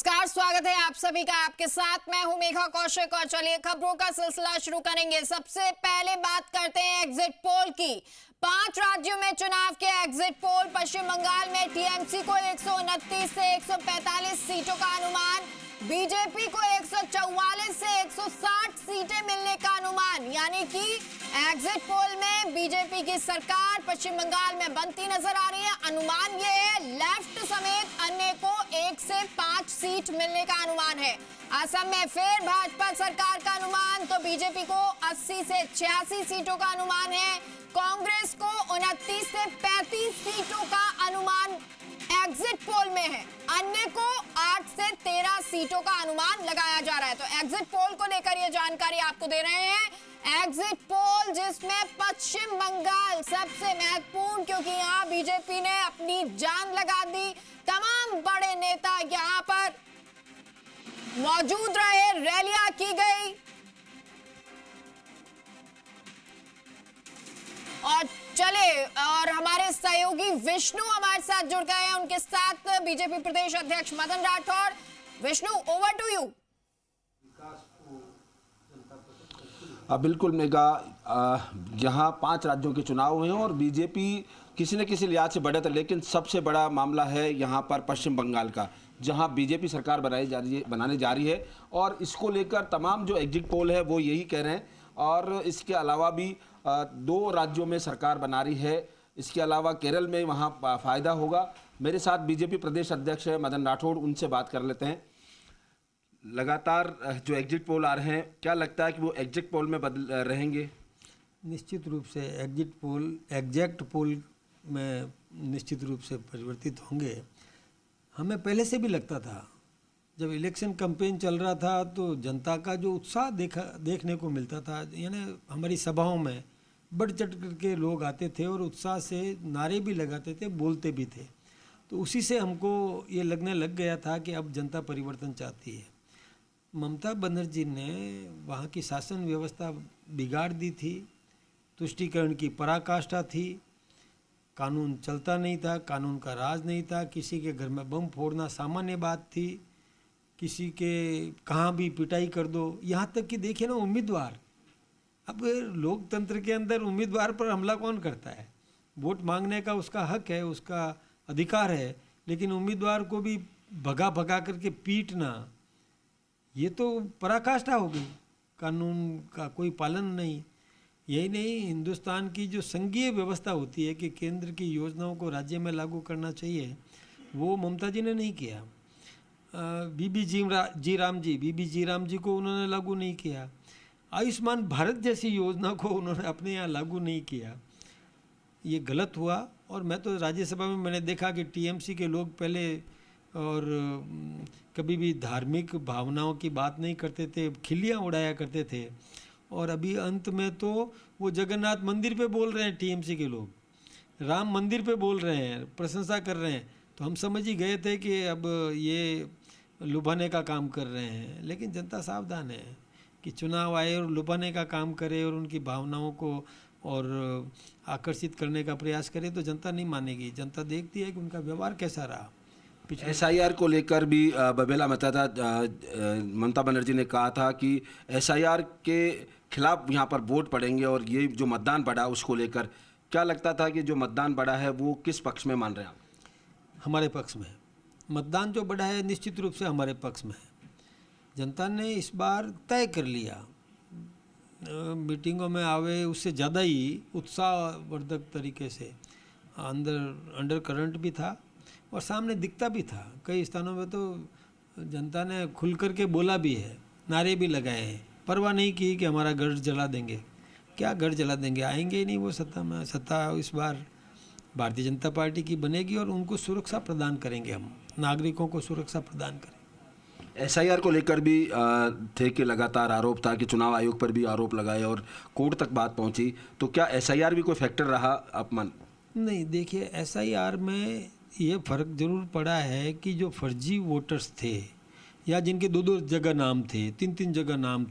नमस्कार, स्वागत है आप सभी का। आपके साथ मैं हूं मेघा कौशिक और चलिए खबरों का सिलसिला शुरू करेंगे। सबसे पहले बात करते हैं एग्जिट पोल की। 5 राज्यों में चुनाव के एग्जिट पोल। पश्चिम बंगाल में टीएमसी को 129 से 145 सीटों का अनुमान, बीजेपी को 144 से 160 सीटें मिलने का अनुमान, यानी कि एग्जिट पोल में बीजेपी की सरकार पश्चिम बंगाल में बनती नजर आ रही है। अनुमान यह है, लेफ्ट समेत अन्य को 1 से 5 सीट मिलने का अनुमान है। असम में फिर भाजपा सरकार का अनुमान, तो बीजेपी को 80 से 86 सीटों का अनुमान है। कांग्रेस को 29 से 35 सीटों का अनुमान एग्जिट पोल में है। अन्य को 8 से 13 सीटों का अनुमान लगाया जा रहा है। तो एग्जिट पोल को लेकर ये जानकारी आपको दे रहे हैं। एग्जिट पोल जिसमें पश्चिम बंगाल सबसे महत्वपूर्ण, क्योंकि यहाँ बीजेपी ने अपनी जान लगा दी। तमाम बड़े नेता यहाँ पर मौजूद रहे, रैलियां की गई और चले और हमारे सहयोगी विष्णु हमारे साथ जुड़ गए हैं। उनके साथ बीजेपी प्रदेश अध्यक्ष Madan Rathore. Vishnu, over to you. बिल्कुल मेगा, यहाँ 5 राज्यों के चुनाव हुए हैं और बीजेपी किसी न किसी लिहाज से बढ़त है, लेकिन सबसे बड़ा मामला है यहाँ पर पश्चिम बंगाल का, जहाँ बीजेपी सरकार बनाने जा रही है और इसको लेकर तमाम जो एग्जिट पोल है वो यही कह रहे हैं। और इसके अलावा भी 2 राज्यों में सरकार बना रही है। इसके अलावा केरल में वहाँ फ़ायदा होगा। मेरे साथ बीजेपी प्रदेश अध्यक्ष है मदन राठौड़, उनसे बात कर लेते हैं। लगातार जो एग्जिट पोल आ रहे हैं, क्या लगता है कि वो एग्जिट पोल में बदल रहेंगे? निश्चित रूप से एग्जिट पोल एग्जैक्ट पोल में निश्चित रूप से परिवर्तित होंगे। हमें पहले से भी लगता था, जब इलेक्शन कैंपेन चल रहा था तो जनता का जो उत्साह देखने को मिलता था, यानी हमारी सभाओं में बढ़ चढ़ करके लोग आते थे और उत्साह से नारे भी लगाते थे, बोलते भी थे। तो उसी से हमको ये लगने लग गया था कि अब जनता परिवर्तन चाहती है। ममता बनर्जी ने वहाँ की शासन व्यवस्था बिगाड़ दी थी, तुष्टीकरण की पराकाष्ठा थी, कानून चलता नहीं था, कानून का राज नहीं था, किसी के घर में बम फोड़ना सामान्य बात थी, किसी के कहाँ भी पिटाई कर दो। यहाँ तक कि देखिए ना, उम्मीदवार, अब लोकतंत्र के अंदर उम्मीदवार पर हमला कौन करता है? वोट मांगने का उसका हक है, उसका अधिकार है, लेकिन उम्मीदवार को भी भगा भगा करके पीटना, ये तो पराकाष्ठा हो गई। कानून का कोई पालन नहीं। यही नहीं, हिंदुस्तान की जो संघीय व्यवस्था होती है कि केंद्र की योजनाओं को राज्य में लागू करना चाहिए, वो ममता जी ने नहीं किया। बीबी जी राम जी को उन्होंने लागू नहीं किया। आयुष्मान भारत जैसी योजना को उन्होंने अपने यहाँ लागू नहीं किया। ये गलत हुआ। और मैं तो राज्यसभा में मैंने देखा कि टीएमसी के लोग पहले और कभी भी धार्मिक भावनाओं की बात नहीं करते थे, खिल्लियाँ उड़ाया करते थे, और अभी अंत में तो वो जगन्नाथ मंदिर पे बोल रहे हैं टीएमसी के लोग, राम मंदिर पे बोल रहे हैं, प्रशंसा कर रहे हैं। तो हम समझ ही गए थे कि अब ये लुभाने का काम कर रहे हैं। लेकिन जनता सावधान है कि चुनाव आए और लुभाने का काम करे और उनकी भावनाओं को और आकर्षित करने का प्रयास करे तो जनता नहीं मानेगी। जनता देखती है कि उनका व्यवहार कैसा रहा। एसआईआर को लेकर भी बबेला मचा था। ममता बनर्जी ने कहा था कि एसआईआर के खिलाफ यहाँ पर वोट पड़ेंगे और ये जो मतदान बढ़ा उसको लेकर क्या लगता था कि जो मतदान बढ़ा है वो किस पक्ष में मान रहे हैं आप? हमारे पक्ष में मतदान जो बढ़ा है निश्चित रूप से हमारे पक्ष में है। जनता ने इस बार तय कर लिया, मीटिंगों में आवे उससे ज़्यादा ही उत्साहवर्धक तरीके से अंडर करंट भी था और सामने दिखता भी था। कई स्थानों में तो जनता ने खुल कर के बोला भी है, नारे भी लगाए हैं, परवाह नहीं की कि हमारा घर जला देंगे। क्या घर जला देंगे? आएंगे ही नहीं वो सत्ता में। सत्ता इस बार भारतीय जनता पार्टी की बनेगी और उनको सुरक्षा प्रदान करेंगे, हम नागरिकों को सुरक्षा प्रदान करेंगे। एसआईआर को लेकर भी थे कि लगातार आरोप था कि चुनाव आयोग पर भी आरोप लगाए और कोर्ट तक बात पहुंची, तो क्या एसआईआर भी कोई फैक्टर रहा अपमान? नहीं, देखिए एसआईआर में ये फ़र्क जरूर पड़ा है कि जो फर्जी वोटर्स थे या जिनके 2-2 जगह नाम थे, 3-3 जगह नाम थे,